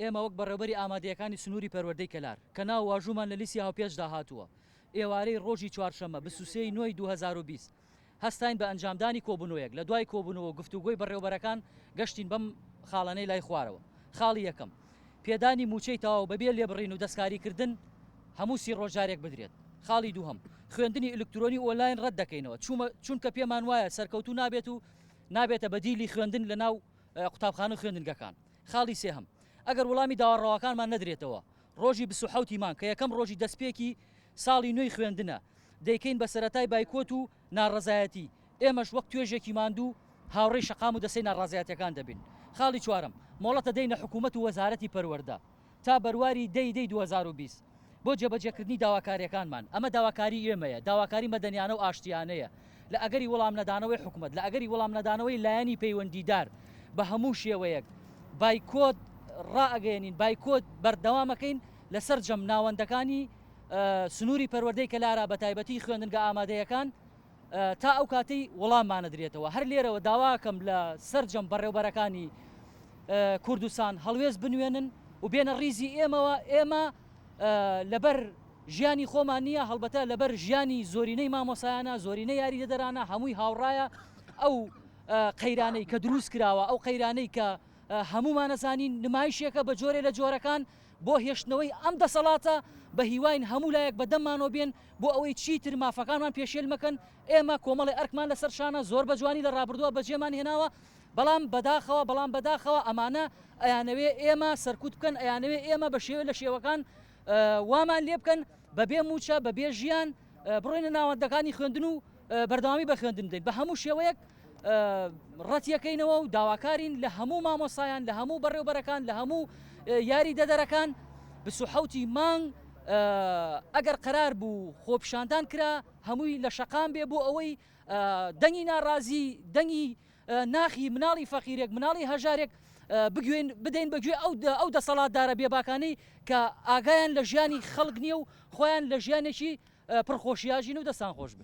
ئێمە وەک بەڕێوەبەری ئامادەیەکانی سنووری پەروەردەی کەلار کە ناو واژومان لە لیستی هاوپێشدا هاتووە ئێوارەی ڕۆژی چوارشەممە بە سوسەی نۆی 2020 هەستین بە ئەنجامدانی کۆبوونەوەیەک لە دوای کۆبوونەوە گفتوگۆی بەڕێوەبەرەکان گەشتین بەم خاڵانەی لای خوارەوە. خاڵی یەکەم پێدانی موچەی تاوا بەبێ لێبڕین و دەستکاریکردن هەموو سی ڕۆژارێک بدرێت. خاڵی دووهەم خوێندنی ئلکترۆنی ئۆنلاین ڕەت دەکەینەوە چونکە پێمان وایە سەرکەوتو نابێت و نابێتە بەدیلی خوێندن لە ناو قوتابخانە خوێندنگەکان. خاڵی سێهەم ئەگەر وەڵامی داوەڕەوەکانمان نەدرێتەوە ڕۆژی 27 مان کە یەکەم ڕۆژی دەستپێکی ساڵی نوێی خوێندنە دەیکەین بە سەرەتای بایکۆت و ناڕەزایەتی ئێمەش وەک توێژێکی ماندوو هاوڕێی شەقام و دەسەی ناڕازایەتەکان دەبین. خاڵی چوارم مۆڵەتە دەینە حکوومەت و وەزارەتی پەروەردە تا بەرواری دەی 2020 بۆ جێبەجێکردنی داواکاریەکانمان. ئەمە داواکاری ئێمەیە، داواکاری مەدەنیانە و ئاشتیانەیە لە ئەگەری وەڵام نەدانەوەی حکوومەت، لە ئەگەری وەڵام نەدانەوەی لایەنی پەیوەندیدار بە هەموو شێوەیەک بایکۆت ڕائگەێنین، بایکۆت بەردەوامەکەین لەسەر جەم ناوەندەکانی سنووری پەروەردەی کەلارا بە تایبەتی خوێندنگە ئامادەیەکان تا ئەو کاتەی وەڵاممانە درێتەوە. هەر لێرەوە داواکەم لە سەرجەم بەڕێوەبەرەکانی کوردستان هەڵوێز بنوێنن و بێنە ڕیزی ئێمەوە. ئێمە لەبەر ژیانی خۆمان نییە، هەڵبەتە لەبەر ژیانی زۆرینەی مامۆسایانە، زۆرینەی یاریدەدەرانە هەمووی هاوڕایە. ئەو قەیرانەی کە دروست کراوە، ئەو قەیرانەی کە هەمومانەزانین نمایشێکە بە جۆرێ لە جۆرەکان بۆ هێشتنەوەی ئەم دەسەڵاتە بە هیواین هەموو لایەک بەدەممانەوە بێن بۆ ئەوەی چیتر مافەکانمان پێشێل مەکەن. ئێمە کۆمەڵی ئەرکمان لەسەر شانە زۆر بە جوانی لە ڕابردووە بەجێمان هێناوە، بەڵام بەداخەوە ئەمانە ئەیانەوێ ئێمە سەرکوت بکەن، ئەیانەوێ ئێمە بە شێوە لە شێوەکان وامان لێ بکەن بەبێ موچە بەبێ ژیان بڕۆینە ناوەندەکانی خوێندن و بەردەوامی بە خوێندن بدەین بە هەموو شێوەیەک ڕەتیەکەینەوە و داواکارین لە هەموو مامۆسایان، لە هەموو بەڕێوەبەرەکان، لە هەموو یاری دەدەرەکان 27 مانگ ئەگەر قەرار بوو خۆپیشاندان کرا هەمووی لە شەقام بێ بۆ ئەوەی دەنگی ناڕازی، دەنگی ناخی مناڵی فەقیرێک، مناڵی هەژارێک بدەین بەگوێ ئەو دەسەڵاتدارە بێباکانەی کە ئاگایان لە ژیانی خەڵک نییە و خۆیان لە ژیانێکی پڕخۆشیاژین و دەستان خۆش بن.